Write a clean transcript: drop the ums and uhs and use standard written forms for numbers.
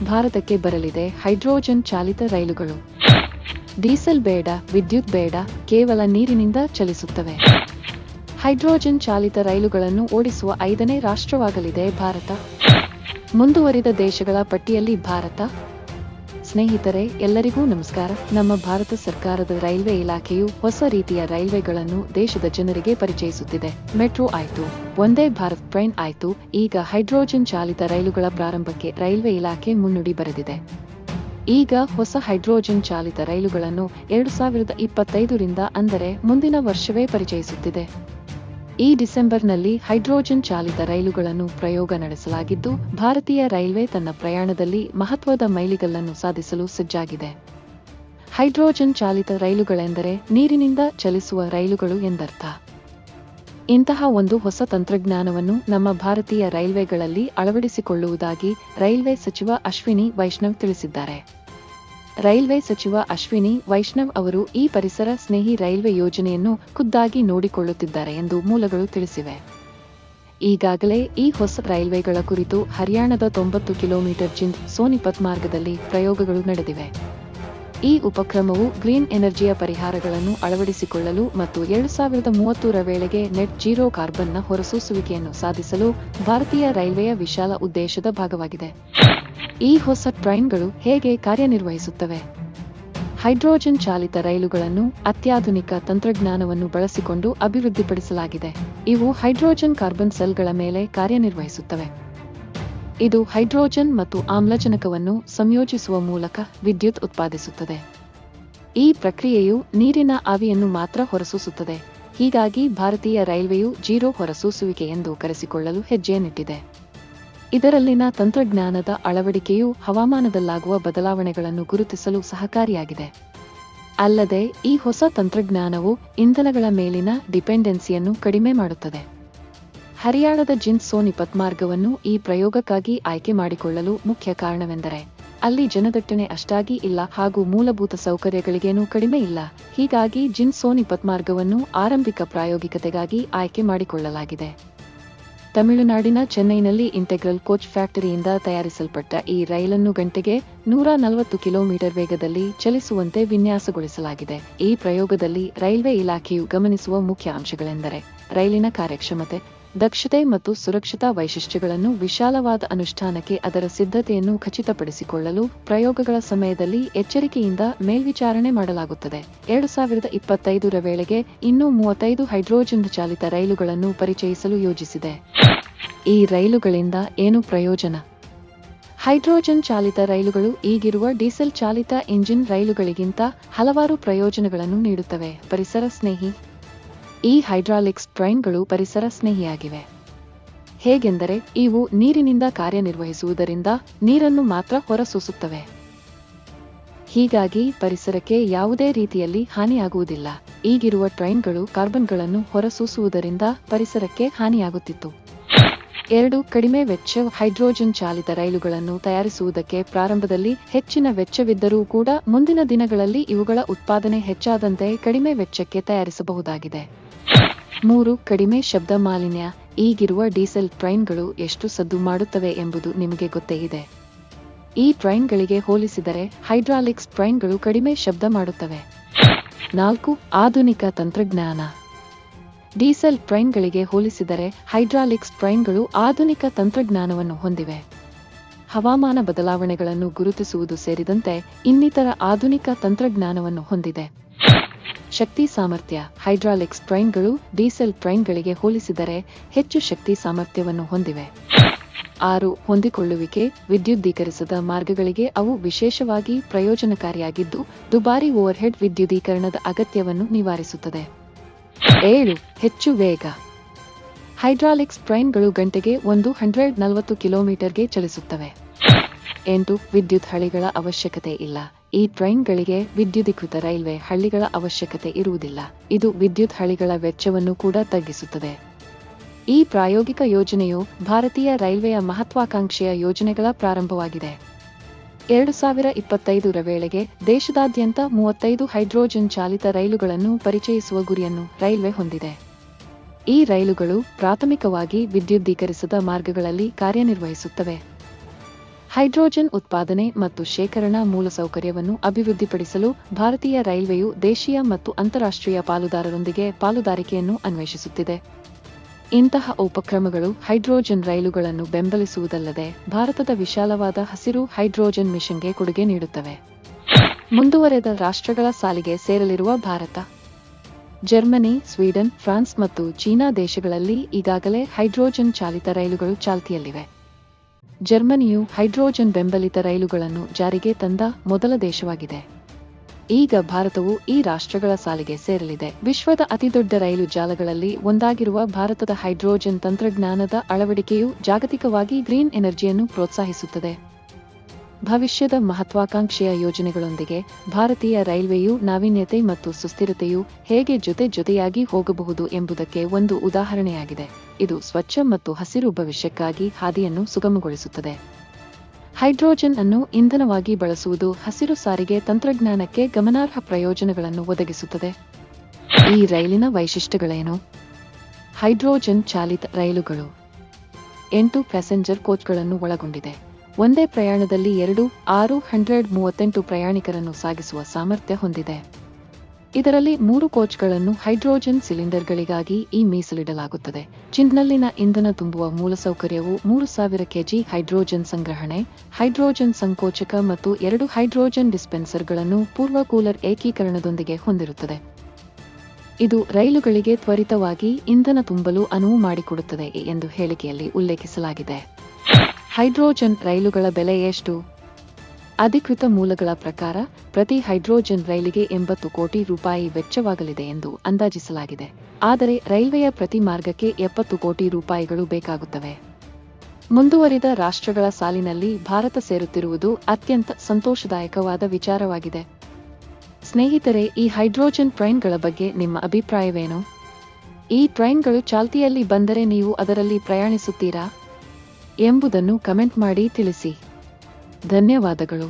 ಭಾರತಕ್ಕೆ ಬರಲಿದೆ ಹೈಡ್ರೋಜನ್ ಚಾಲಿತ ರೈಲುಗಳು. ಡೀಸೆಲ್ ಬೇಡ, ವಿದ್ಯುತ್ ಬೇಡ, ಕೇವಲ ನೀರಿನಿಂದ ಚಲಿಸುತ್ತವೆ. ಹೈಡ್ರೋಜನ್ ಚಾಲಿತ ರೈಲುಗಳನ್ನು ಓಡಿಸುವ 5ನೇ ರಾಷ್ಟ್ರವಾಗಲಿದೆ ಭಾರತ. ಮುಂದುವರಿದ ದೇಶಗಳ ಪಟ್ಟಿಯಲ್ಲಿ ಭಾರತ. ಸ್ನೇಹಿತರೆ, ಎಲ್ಲರಿಗೂ ನಮಸ್ಕಾರ. ನಮ್ಮ ಭಾರತ ಸರ್ಕಾರದ ರೈಲ್ವೆ ಇಲಾಖೆಯು ಹೊಸ ರೀತಿಯ ರೈಲ್ವೆಗಳನ್ನು ದೇಶದ ಜನರಿಗೆ ಪರಿಚಯಿಸುತ್ತಿದೆ. ಮೆಟ್ರೋ ಆಯ್ತು, ಒಂದೇ ಭಾರತ್ ಟ್ರೈನ್ ಆಯ್ತು, ಈಗ ಹೈಡ್ರೋಜನ್ ಚಾಲಿತ ರೈಲುಗಳ ಪ್ರಾರಂಭಕ್ಕೆ ರೈಲ್ವೆ ಇಲಾಖೆ ಮುನ್ನುಡಿ ಬರೆದಿದೆ. ಈಗ ಹೊಸ ಹೈಡ್ರೋಜನ್ ಚಾಲಿತ ರೈಲುಗಳನ್ನು 2025ರಿಂದ ಅಂದರೆ ಮುಂದಿನ ವರ್ಷವೇ ಪರಿಚಯಿಸುತ್ತಿದೆ. ಈ ಡಿಸೆಂಬರ್ನಲ್ಲಿ ಹೈಡ್ರೋಜನ್ ಚಾಲಿತ ರೈಲುಗಳನ್ನು ಪ್ರಯೋಗ ನಡೆಸಲಾಗಿದ್ದು, ಭಾರತೀಯ ರೈಲ್ವೆ ತನ್ನ ಪ್ರಯಾಣದಲ್ಲಿ ಮಹತ್ವದ ಮೈಲಿಗಲ್ಲನ್ನು ಸಾಧಿಸಲು ಸಜ್ಜಾಗಿದೆ. ಹೈಡ್ರೋಜನ್ ಚಾಲಿತ ರೈಲುಗಳೆಂದರೆ ನೀರಿನಿಂದ ಚಲಿಸುವ ರೈಲುಗಳು ಎಂದರ್ಥ. ಇಂತಹ ಒಂದು ಹೊಸ ತಂತ್ರಜ್ಞಾನವನ್ನು ನಮ್ಮ ಭಾರತೀಯ ರೈಲ್ವೆಗಳಲ್ಲಿ ಅಳವಡಿಸಿಕೊಳ್ಳುವುದಾಗಿ ರೈಲ್ವೆ ಸಚಿವ ಅಶ್ವಿನಿ ವೈಷ್ಣವ್ ತಿಳಿಸಿದ್ದಾರೆ. ರೈಲ್ವೆ ಸಚಿವ ಅಶ್ವಿನಿ ವೈಷ್ಣವ್ ಅವರು ಈ ಪರಿಸರ ಸ್ನೇಹಿ ರೈಲ್ವೆ ಯೋಜನೆಯನ್ನು ಖುದ್ದಾಗಿ ನೋಡಿಕೊಳ್ಳುತ್ತಿದ್ದಾರೆ ಎಂದು ಮೂಲಗಳು ತಿಳಿಸಿವೆ. ಈಗಾಗಲೇ ಈ ಹೊಸ ರೈಲ್ವೆಗಳ ಕುರಿತು ಹರಿಯಾಣದ 90 ಕಿಲೋಮೀಟರ್ ಜಿಂದ್ ಸೋನಿಪತ್ ಮಾರ್ಗದಲ್ಲಿ ಪ್ರಯೋಗಗಳು ನಡೆದಿವೆ. ಈ ಉಪಕ್ರಮವು ಗ್ರೀನ್ ಎನರ್ಜಿಯ ಪರಿಹಾರಗಳನ್ನು ಅಳವಡಿಸಿಕೊಳ್ಳಲು ಮತ್ತು 2030ರ ವೇಳೆಗೆ ನೆಟ್ ಜೀರೋ ಕಾರ್ಬನ್ನ ಹೊರಸೂಸುವಿಕೆಯನ್ನು ಸಾಧಿಸಲು ಭಾರತೀಯ ರೈಲ್ವೆಯ ವಿಶಾಲ ಉದ್ದೇಶದ ಭಾಗವಾಗಿದೆ. ಈ ಹೊಸ ಟ್ರೈನ್ಗಳು ಹೇಗೆ ಕಾರ್ಯನಿರ್ವಹಿಸುತ್ತವೆ? ಹೈಡ್ರೋಜನ್ ಚಾಲಿತ ರೈಲುಗಳನ್ನು ಅತ್ಯಾಧುನಿಕ ತಂತ್ರಜ್ಞಾನವನ್ನು ಬಳಸಿಕೊಂಡು ಅಭಿವೃದ್ಧಿಪಡಿಸಲಾಗಿದೆ. ಇವು ಹೈಡ್ರೋಜನ್ ಕಾರ್ಬನ್ ಸೆಲ್ಗಳ ಮೇಲೆ ಕಾರ್ಯನಿರ್ವಹಿಸುತ್ತವೆ. ಇದು ಹೈಡ್ರೋಜನ್ ಮತ್ತು ಆಮ್ಲಜನಕವನ್ನು ಸಂಯೋಜಿಸುವ ಮೂಲಕ ವಿದ್ಯುತ್ ಉತ್ಪಾದಿಸುತ್ತದೆ. ಈ ಪ್ರಕ್ರಿಯೆಯು ನೀರಿನ ಆವಿಯನ್ನು ಮಾತ್ರ ಹೊರಸೂಸುತ್ತದೆ. ಹೀಗಾಗಿ ಭಾರತೀಯ ರೈಲ್ವೆಯು ಜೀರೋ ಹೊರಸೂಸುವಿಕೆ ಎಂದು ಕರೆಸಿಕೊಳ್ಳಲು ಹೆಜ್ಜೆಯನ್ನಿಟ್ಟಿದೆ. ಇದರಲ್ಲಿನ ತಂತ್ರಜ್ಞಾನದ ಅಳವಡಿಕೆಯು ಹವಾಮಾನದಲ್ಲಾಗುವ ಬದಲಾವಣೆಗಳನ್ನು ಗುರುತಿಸಲು ಸಹಕಾರಿಯಾಗಿದೆ. ಅಲ್ಲದೆ ಈ ಹೊಸ ತಂತ್ರಜ್ಞಾನವು ಇಂಧನಗಳ ಮೇಲಿನ ಡಿಪೆಂಡೆನ್ಸಿಯನ್ನು ಕಡಿಮೆ ಮಾಡುತ್ತದೆ. ಹರಿಯಾಣದ ಜಿಂದ್ ಸೋನಿಪತ್ ಮಾರ್ಗವನ್ನು ಈ ಪ್ರಯೋಗಕ್ಕಾಗಿ ಆಯ್ಕೆ ಮಾಡಿಕೊಳ್ಳಲು ಮುಖ್ಯ ಕಾರಣವೆಂದರೆ ಅಲ್ಲಿ ಜನದಟ್ಟಣೆ ಅಷ್ಟಾಗಿ ಇಲ್ಲ ಹಾಗೂ ಮೂಲಭೂತ ಸೌಕರ್ಯಗಳಿಗೇನೂ ಕಡಿಮೆ ಇಲ್ಲ. ಹೀಗಾಗಿ ಜಿಂದ್ ಸೋನಿಪತ್ ಮಾರ್ಗವನ್ನು ಆರಂಭಿಕ ಪ್ರಾಯೋಗಿಕತೆಗಾಗಿ ಆಯ್ಕೆ ಮಾಡಿಕೊಳ್ಳಲಾಗಿದೆ. ತಮಿಳುನಾಡಿನ ಚೆನ್ನೈನಲ್ಲಿ ಇಂಟೆಗ್ರಲ್ ಕೋಚ್ ಫ್ಯಾಕ್ಟರಿಯಿಂದ ತಯಾರಿಸಲ್ಪಟ್ಟ ಈ ರೈಲನ್ನು ಗಂಟೆಗೆ 140 ಕಿಲೋಮೀಟರ್ ವೇಗದಲ್ಲಿ ಚಲಿಸುವಂತೆ ವಿನ್ಯಾಸಗೊಳಿಸಲಾಗಿದೆ. ಈ ಪ್ರಯೋಗದಲ್ಲಿ ರೈಲ್ವೆ ಇಲಾಖೆಯು ಗಮನಿಸುವ ಮುಖ್ಯ ಅಂಶಗಳೆಂದರೆ ರೈಲಿನ ಕಾರ್ಯಕ್ಷಮತೆ, ದಕ್ಷತೆ ಮತ್ತು ಸುರಕ್ಷತಾ ವೈಶಿಷ್ಟ್ಯಗಳನ್ನು ವಿಶಾಲವಾದ ಅನುಷ್ಠಾನಕ್ಕೆ ಅದರ ಸಿದ್ಧತೆಯನ್ನು ಖಚಿತಪಡಿಸಿಕೊಳ್ಳಲು ಪ್ರಯೋಗಗಳ ಸಮಯದಲ್ಲಿ ಎಚ್ಚರಿಕೆಯಿಂದ ಮೇಲ್ವಿಚಾರಣೆ ಮಾಡಲಾಗುತ್ತದೆ. 2025ರ ವೇಳೆಗೆ ಇನ್ನೂ 35 ಹೈಡ್ರೋಜನ್ ಚಾಲಿತ ರೈಲುಗಳನ್ನು ಪರಿಚಯಿಸಲು ಯೋಜಿಸಿದೆ. ಈ ರೈಲುಗಳಿಂದ ಏನು ಪ್ರಯೋಜನ? ಹೈಡ್ರೋಜನ್ ಚಾಲಿತ ರೈಲುಗಳು ಈಗಿರುವ ಡೀಸೆಲ್ ಚಾಲಿತ ಇಂಜಿನ್ ರೈಲುಗಳಿಗಿಂತ ಹಲವಾರು ಪ್ರಯೋಜನಗಳನ್ನು ನೀಡುತ್ತವೆ. ಪರಿಸರ ಸ್ನೇಹಿ. ಈ ಹೈಡ್ರಾಲಿಕ್ಸ್ ಟ್ರೈನ್ಗಳು ಪರಿಸರ ಸ್ನೇಹಿಯಾಗಿವೆ. ಹೇಗೆಂದರೆ ಇವು ನೀರಿನಿಂದ ಕಾರ್ಯನಿರ್ವಹಿಸುವುದರಿಂದ ನೀರನ್ನು ಮಾತ್ರ ಹೊರಸೂಸುತ್ತವೆ. ಹೀಗಾಗಿ ಪರಿಸರಕ್ಕೆ ಯಾವುದೇ ರೀತಿಯಲ್ಲಿ ಹಾನಿಯಾಗುವುದಿಲ್ಲ. ಈಗಿರುವ ಟ್ರೈನ್ಗಳು ಕಾರ್ಬನ್ಗಳನ್ನು ಹೊರಸೂಸುವುದರಿಂದ ಪರಿಸರಕ್ಕೆ ಹಾನಿಯಾಗುತ್ತಿತ್ತು. 2. ಕಡಿಮೆ ವೆಚ್ಚ. ಹೈಡ್ರೋಜನ್ ಚಾಲಿತ ರೈಲುಗಳನ್ನು ತಯಾರಿಸುವುದಕ್ಕೆ ಪ್ರಾರಂಭದಲ್ಲಿ ಹೆಚ್ಚಿನ ವೆಚ್ಚವಿದ್ದರೂ ಕೂಡ ಮುಂದಿನ ದಿನಗಳಲ್ಲಿ ಇವುಗಳ ಉತ್ಪಾದನೆ ಹೆಚ್ಚಾದಂತೆ ಕಡಿಮೆ ವೆಚ್ಚಕ್ಕೆ ತಯಾರಿಸಬಹುದಾಗಿದೆ. 3. ಕಡಿಮೆ ಶಬ್ದ ಮಾಲಿನ್ಯ. ಈಗಿರುವ ಡೀಸೆಲ್ ಟ್ರೈನ್ಗಳು ಎಷ್ಟು ಸದ್ದು ಮಾಡುತ್ತವೆ ಎಂಬುದು ನಿಮಗೆ ಗೊತ್ತೇ ಇದೆ. ಈ ಟ್ರೈನ್ಗಳಿಗೆ ಹೋಲಿಸಿದರೆ ಹೈಡ್ರಾಲಿಕ್ಸ್ ಟ್ರೈನ್ಗಳು ಕಡಿಮೆ ಶಬ್ದ ಮಾಡುತ್ತವೆ. 4. ಆಧುನಿಕ ತಂತ್ರಜ್ಞಾನ. ಡೀಸೆಲ್ ಟ್ರೈನ್ಗಳಿಗೆ ಹೋಲಿಸಿದರೆ ಹೈಡ್ರಾಲಿಕ್ಸ್ ಟ್ರೈನ್ಗಳು ಆಧುನಿಕ ತಂತ್ರಜ್ಞಾನವನ್ನು ಹೊಂದಿವೆ. ಹವಾಮಾನ ಬದಲಾವಣೆಗಳನ್ನು ಗುರುತಿಸುವುದು ಸೇರಿದಂತೆ ಇನ್ನಿತರ ಆಧುನಿಕ ತಂತ್ರಜ್ಞಾನವನ್ನು ಹೊಂದಿದೆ. ಶಕ್ತಿ ಸಾಮರ್ಥ್ಯ. ಹೈಡ್ರಾಲಿಕ್ಸ್ ಟ್ರೈನ್ಗಳು ಡೀಸೆಲ್ ಟ್ರೈನ್ಗಳಿಗೆ ಹೋಲಿಸಿದರೆ ಹೆಚ್ಚು ಶಕ್ತಿ ಸಾಮರ್ಥ್ಯವನ್ನು ಹೊಂದಿವೆ. 6. ಹೊಂದಿಕೊಳ್ಳುವಿಕೆ. ವಿದ್ಯುದ್ದೀಕರಿಸದ ಮಾರ್ಗಗಳಿಗೆ ಅವು ವಿಶೇಷವಾಗಿ ಪ್ರಯೋಜನಕಾರಿಯಾಗಿದ್ದು, ದುಬಾರಿ ಓವರ್ಹೆಡ್ ವಿದ್ಯುದೀಕರಣದ ಅಗತ್ಯವನ್ನು ನಿವಾರಿಸುತ್ತದೆ. 7. ಹೆಚ್ಚು ವೇಗ. ಹೈಡ್ರಾಲಿಕ್ಸ್ ಟ್ರೈನ್ಗಳು ಗಂಟೆಗೆ 140 ಕಿಲೋಮೀಟರ್ಗೆ ಚಲಿಸುತ್ತವೆ. 8. ವಿದ್ಯುತ್ ಹಳಿಗಳ ಅವಶ್ಯಕತೆ ಇಲ್ಲ. ಈ ಟ್ರೈನ್ಗಳಿಗೆ ವಿದ್ಯುದೀಕೃತ ರೈಲ್ವೆ ಹಳಿಗಳ ಅವಶ್ಯಕತೆ ಇರುವುದಿಲ್ಲ. ಇದು ವಿದ್ಯುತ್ ಹಳಿಗಳ ವೆಚ್ಚವನ್ನು ಕೂಡ ತಗ್ಗಿಸುತ್ತದೆ. ಈ ಪ್ರಾಯೋಗಿಕ ಯೋಜನೆಯು ಭಾರತೀಯ ರೈಲ್ವೆಯ ಮಹತ್ವಾಕಾಂಕ್ಷೆಯ ಯೋಜನೆಗಳ ಪ್ರಾರಂಭವಾಗಿದೆ. 2025ರ ವೇಳೆಗೆ ದೇಶದಾದ್ಯಂತ 35 ಹೈಡ್ರೋಜನ್ ಚಾಲಿತ ರೈಲುಗಳನ್ನು ಪರಿಚಯಿಸುವ ಗುರಿಯನ್ನು ರೈಲ್ವೆ ಹೊಂದಿದೆ. ಈ ರೈಲುಗಳು ಪ್ರಾಥಮಿಕವಾಗಿ ವಿದ್ಯುದ್ದೀಕರಿಸದ ಮಾರ್ಗಗಳಲ್ಲಿ ಕಾರ್ಯನಿರ್ವಹಿಸುತ್ತವೆ. ಹೈಡ್ರೋಜನ್ ಉತ್ಪಾದನೆ ಮತ್ತು ಶೇಖರಣಾ ಮೂಲಸೌಕರ್ಯವನ್ನು ಅಭಿವೃದ್ಧಿಪಡಿಸಲು ಭಾರತೀಯ ರೈಲ್ವೆಯು ದೇಶೀಯ ಮತ್ತು ಅಂತಾರಾಷ್ಟ್ರೀಯ ಪಾಲುದಾರರೊಂದಿಗೆ ಪಾಲುದಾರಿಕೆಯನ್ನು ಅನ್ವೇಷಿಸುತ್ತಿದೆ. ಇಂತಹ ಉಪಕ್ರಮಗಳು ಹೈಡ್ರೋಜನ್ ರೈಲುಗಳನ್ನು ಬೆಂಬಲಿಸುವುದಲ್ಲದೆ ಭಾರತದ ವಿಶಾಲವಾದ ಹಸಿರು ಹೈಡ್ರೋಜನ್ ಮಿಷನ್ಗೆ ಕೊಡುಗೆ ನೀಡುತ್ತವೆ. ಮುಂದುವರೆದ ರಾಷ್ಟ್ರಗಳ ಸಾಲಿಗೆ ಸೇರಲಿರುವ ಭಾರತ, ಜರ್ಮನಿ, ಸ್ವೀಡನ್, ಫ್ರಾನ್ಸ್ ಮತ್ತು ಚೀನಾ ದೇಶಗಳಲ್ಲಿ ಈಗಾಗಲೇ ಹೈಡ್ರೋಜನ್ ಚಾಲಿತ ರೈಲುಗಳು ಚಾಲ್ತಿಯಲ್ಲಿವೆ. ಜರ್ಮನಿಯು ಹೈಡ್ರೋಜನ್ ಬೆಂಬಲಿತ ರೈಲುಗಳನ್ನು ಜಾರಿಗೆ ತಂದ ಮೊದಲ ದೇಶವಾಗಿದೆ. ಈಗ ಭಾರತವು ಈ ರಾಷ್ಟ್ರಗಳ ಸಾಲಿಗೆ ಸೇರಲಿದೆ. ವಿಶ್ವದ ಅತಿದೊಡ್ಡ ರೈಲು ಜಾಲಗಳಲ್ಲಿ ಒಂದಾಗಿರುವ ಭಾರತದ ಹೈಡ್ರೋಜನ್ ತಂತ್ರಜ್ಞಾನದ ಅಳವಡಿಕೆಯು ಜಾಗತಿಕವಾಗಿ ಗ್ರೀನ್ ಎನರ್ಜಿಯನ್ನು ಪ್ರೋತ್ಸಾಹಿಸುತ್ತದೆ. ಭವಿಷ್ಯದ ಮಹತ್ವಾಕಾಂಕ್ಷೆಯ ಯೋಜನೆಗಳೊಂದಿಗೆ ಭಾರತೀಯ ರೈಲ್ವೆಯು ನಾವೀನ್ಯತೆ ಮತ್ತು ಸುಸ್ಥಿರತೆಯು ಹೇಗೆ ಜೊತೆಯಾಗಿ ಹೋಗಬಹುದು ಎಂಬುದಕ್ಕೆ ಒಂದು ಉದಾಹರಣೆಯಾಗಿದೆ. ಇದು ಸ್ವಚ್ಛ ಮತ್ತು ಹಸಿರು ಭವಿಷ್ಯಕ್ಕಾಗಿ ಹಾದಿಯನ್ನು ಸುಗಮಗೊಳಿಸುತ್ತದೆ. ಹೈಡ್ರೋಜನ್ ಅನ್ನು ಇಂಧನವಾಗಿ ಬಳಸುವುದು ಹಸಿರು ಸಾರಿಗೆ ತಂತ್ರಜ್ಞಾನಕ್ಕೆ ಗಮನಾರ್ಹ ಪ್ರಯೋಜನಗಳನ್ನು ಒದಗಿಸುತ್ತದೆ. ಈ ರೈಲಿನ ವೈಶಿಷ್ಟ್ಯಗಳೇನು? ಹೈಡ್ರೋಜನ್ ಚಾಲಿತ ರೈಲುಗಳು 8 ಪ್ಯಾಸೆಂಜರ್ ಕೋಚ್ಗಳನ್ನು ಒಳಗೊಂಡಿದೆ. ಒಂದೇ ಪ್ರಯಾಣದಲ್ಲಿ 638 ಪ್ರಯಾಣಿಕರನ್ನು ಸಾಗಿಸುವ ಸಾಮರ್ಥ್ಯ ಹೊಂದಿದೆ. ಇದರಲ್ಲಿ 3 ಕೋಚ್ಗಳನ್ನು ಹೈಡ್ರೋಜನ್ ಸಿಲಿಂಡರ್ಗಳಿಗಾಗಿ ಮೀಸಲಿಡಲಾಗುತ್ತದೆ. ಚಿನ್ನಲ್ಲಿನ ಇಂಧನ ತುಂಬುವ ಮೂಲಸೌಕರ್ಯವು 3000 ಕೆಜಿ ಹೈಡ್ರೋಜನ್ ಸಂಗ್ರಹಣೆ, ಹೈಡ್ರೋಜನ್ ಸಂಕೋಚಕ ಮತ್ತು 2 ಹೈಡ್ರೋಜನ್ ಡಿಸ್ಪೆನ್ಸರ್ಗಳನ್ನು ಪೂರ್ವ ಕೂಲರ್ ಏಕೀಕರಣದೊಂದಿಗೆ ಹೊಂದಿರುತ್ತದೆ. ಇದು ರೈಲುಗಳಿಗೆ ತ್ವರಿತವಾಗಿ ಇಂಧನ ತುಂಬಲು ಅನುವು ಮಾಡಿಕೊಡುತ್ತದೆ ಎಂದು ಹೇಳಿಕೆಯಲ್ಲಿ ಉಲ್ಲೇಖಿಸಲಾಗಿದೆ. ಹೈಡ್ರೋಜನ್ ರೈಲುಗಳ ಬೆಲೆ ಎಷ್ಟು? ಅಧಿಕೃತ ಮೂಲಗಳ ಪ್ರಕಾರ ಪ್ರತಿ ಹೈಡ್ರೋಜನ್ ರೈಲಿಗೆ 80 ಕೋಟಿ ರೂಪಾಯಿ ವೆಚ್ಚವಾಗಲಿದೆ ಎಂದು ಅಂದಾಜಿಸಲಾಗಿದೆ. ಆದರೆ ರೈಲ್ವೆಯ ಪ್ರತಿ ಮಾರ್ಗಕ್ಕೆ 70 ಕೋಟಿ ರೂಪಾಯಿಗಳು ಬೇಕಾಗುತ್ತವೆ. ಮುಂದುವರಿದ ರಾಷ್ಟ್ರಗಳ ಸಾಲಿನಲ್ಲಿ ಭಾರತ ಸೇರುತ್ತಿರುವುದು ಅತ್ಯಂತ ಸಂತೋಷದಾಯಕವಾದ ವಿಚಾರವಾಗಿದೆ. ಸ್ನೇಹಿತರೆ, ಈ ಹೈಡ್ರೋಜನ್ ಟ್ರೈನ್ಗಳ ಬಗ್ಗೆ ನಿಮ್ಮ ಅಭಿಪ್ರಾಯವೇನು? ಈ ಟ್ರೈನ್ಗಳು ಚಾಲ್ತಿಯಲ್ಲಿ ಬಂದರೆ ನೀವು ಅದರಲ್ಲಿ ಪ್ರಯಾಣಿಸುತ್ತೀರಾ ಎಂಬುದನ್ನು ಕಮೆಂಟ್ ಮಾಡಿ ತಿಳಿಸಿ. ಧನ್ಯವಾದಗಳು.